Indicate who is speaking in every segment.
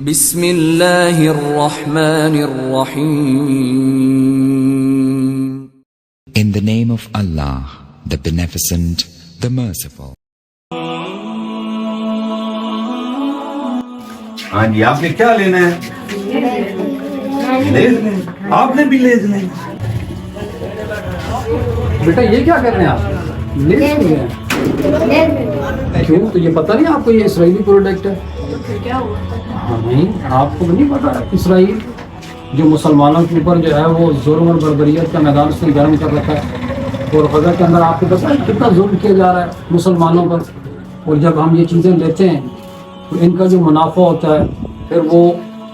Speaker 1: بسم اللہ الرحمن الرحیم.
Speaker 2: In the name of Allah, the Beneficent, the Merciful.
Speaker 3: ہاں جی، آپ نے کیا لینا ہے؟ لیز لیں. آپ نے بھی لیز لیں.
Speaker 4: بیٹا یہ کیا کر رہے ہیں آپ؟ لیز کیوں ہیں؟ کیوں؟ تو یہ پتہ نہیں آپ کو یہ اسرائیلی پروڈکٹ ہے؟ ہاں نہیں، آپ کو نہیں پتا اسرائیل جو مسلمانوں کے اوپر جو ہے وہ ظلم اور بربریت کا میدان اس نے گرم کر رکھا ہے، اور غزہ کے اندر آپ کو پتا ہے کتنا ظلم کیا جا رہا ہے مسلمانوں پر. اور جب ہم یہ چیزیں لیتے ہیں تو ان کا جو منافع ہوتا ہے پھر وہ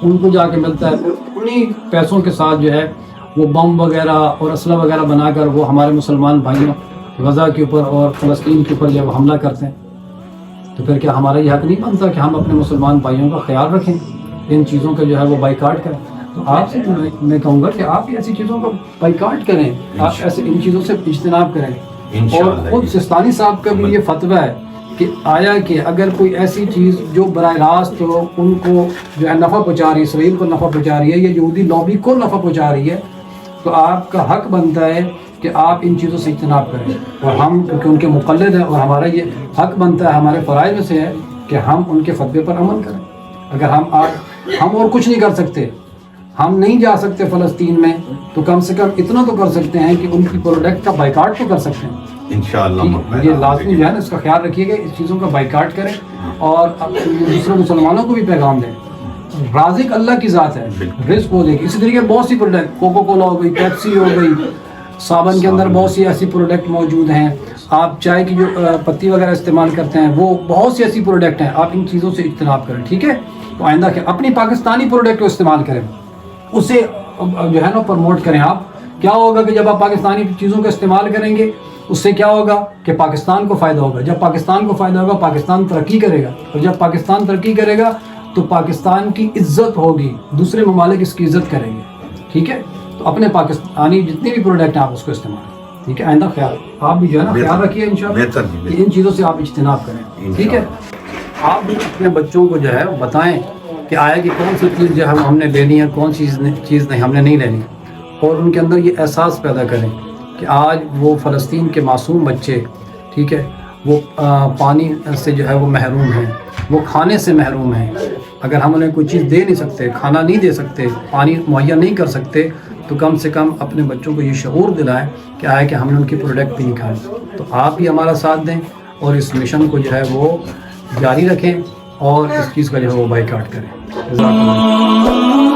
Speaker 4: ان کو جا کے ملتا ہے، پھر انہی پیسوں کے ساتھ جو ہے وہ بم وغیرہ اور اسلحہ وغیرہ بنا کر وہ ہمارے مسلمان بھائیوں غزہ کے اوپر اور فلسطین کے اوپر جب حملہ کرتے ہیں تو پھر کیا ہمارا یہ حق نہیں بنتا کہ ہم اپنے مسلمان بھائیوں کا خیال رکھیں، ان چیزوں کا جو ہے وہ بائیکاٹ کریں؟ تو آپ سے میں کہوں گا کہ آپ ایسی چیزوں کو بائیکاٹ کریں، آپ ایسے ان چیزوں سے اجتناب کریں. اور خود سستانی صاحب کا بھی یہ فتویٰ ہے کہ آیا کہ اگر کوئی ایسی چیز جو براہ راست ان کو جو ہے نفع پہنچا رہی ہے، اسرائیل کو نفع پہنچا رہی ہے یا یہودی لابی کو نفع پہنچا رہی ہے، تو آپ کا حق بنتا ہے کہ آپ ان چیزوں سے اجتناب کریں. اور ہم کیونکہ ان کے مقلد ہیں اور ہمارا یہ حق بنتا ہے، ہمارے فرائض میں سے ہے کہ ہم ان کے فتوے پر عمل کریں. اگر ہم اور کچھ نہیں کر سکتے، ہم نہیں جا سکتے فلسطین میں، تو کم سے کم اتنا تو کر سکتے ہیں کہ ان کی پروڈکٹ کا بائیکاٹ تو کر سکتے ہیں انشاءاللہ. یہ لازمی جو ہے نا، اس کا خیال رکھیے گا، اس چیزوں کا بائیکاٹ کریں اور دوسرے مسلمانوں کو بھی پیغام دیں. رازق اللہ کی ذات ہے، رزق وہ دے گی. اسی طریقے بہت سی پروڈکٹ، کوکو کولا ہو گئی، پیپسی ہو گئی، صابن کے اندر بہت سی ایسی پروڈکٹ موجود ہیں. آپ چائے کی جو پتی وغیرہ استعمال کرتے ہیں وہ بہت سی ایسی پروڈکٹ ہیں. آپ ان چیزوں سے اجتناب کریں، ٹھیک ہے؟ تو آئندہ کہ اپنی پاکستانی پروڈکٹ کو استعمال کریں، اسے جو ہے نا پروموٹ کریں. آپ کیا ہوگا کہ جب آپ پاکستانی چیزوں کا استعمال کریں گے اس سے کیا ہوگا کہ پاکستان کو فائدہ ہوگا. جب پاکستان کو فائدہ ہوگا پاکستان ترقی کرے گا، اور جب پاکستان ترقی کرے گا تو پاکستان کی عزت ہوگی، دوسرے ممالک اس کی عزت کریں گے، ٹھیک ہے؟ تو اپنے پاکستانی جتنی بھی پروڈکٹ ہیں آپ اس کو استعمال کریں، ٹھیک ہے؟ آئندہ خیال آپ بھی جو ہے نا خیال رکھیے انشاءاللہ کہ ان چیزوں سے آپ اجتناب کریں، ٹھیک ہے؟ آپ بھی اپنے بچوں کو جو ہے بتائیں کہ آیا کہ کون سی چیز جو ہے ہم نے لینی ہے، کون سی چیز نہیں ہم نے نہیں لینی، اور ان کے اندر یہ احساس پیدا کریں کہ آج وہ فلسطین کے معصوم بچے، ٹھیک ہے، وہ پانی سے جو ہے وہ محروم ہیں، وہ کھانے سے محروم ہیں. اگر ہم انہیں کوئی چیز دے نہیں سکتے، کھانا نہیں دے سکتے، پانی مہیا نہیں کر سکتے، تو کم سے کم اپنے بچوں کو یہ شعور دلائیں کہ آیا کہ ہم نے ان کی پروڈکٹ بھی نہیں کھانی. تو آپ بھی ہمارا ساتھ دیں اور اس مشن کو جو ہے وہ جاری رکھیں اور اس چیز کا جو ہے وہ بائیکاٹ کریں. جزاک اللہ.